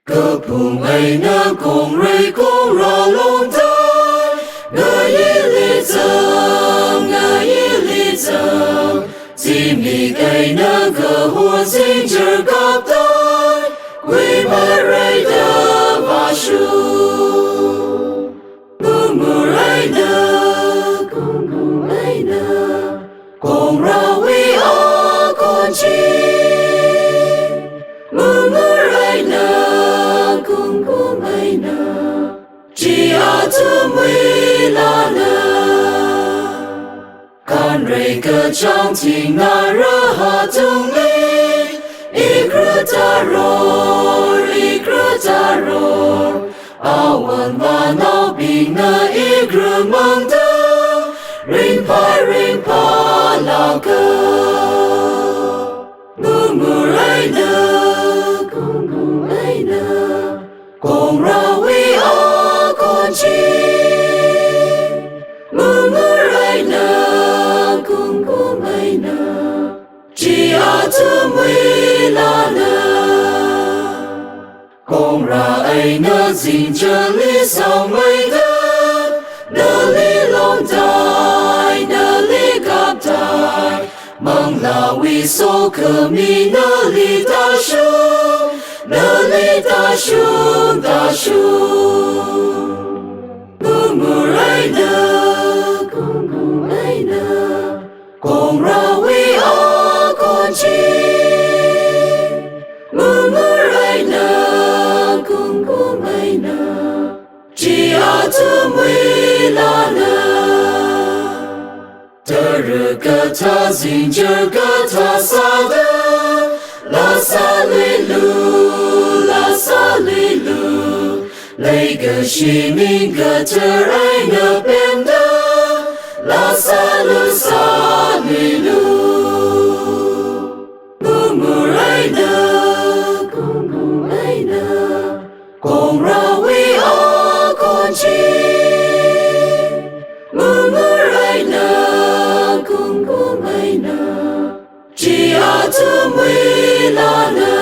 Kaphung eina kongrei kongra long tai Ngài li zang Chim mi eina cơ hồn sinh chờ gặp tai Quy ma ray da va shu Ngur eina kongra we a con chi Ngur eina Chi a tu mui la na Kongrei Kashung na ra ha tung li Ikrut aror Awan va na bing na ikru mang da Ring pa la ka Ngur eina kongra we a con chi Ngur eina Chi a tu mui la na Kongra eina zing chờ li sao mây đất Nơ li long tai, nơ li gặp tai Mang la we so cơ mi nơ li ta shung Nơ li ta shung Ngur eina kongra we a con chi Ngur eina Chi a tu mui la na Tơ ka ta zing chờ ka ta sa da La sa li lu Lấy cơ shi minh cơ tơ eina bem da La sa lu Ngur eina kongra we a con chi Ngur eina Chi a tu mui la na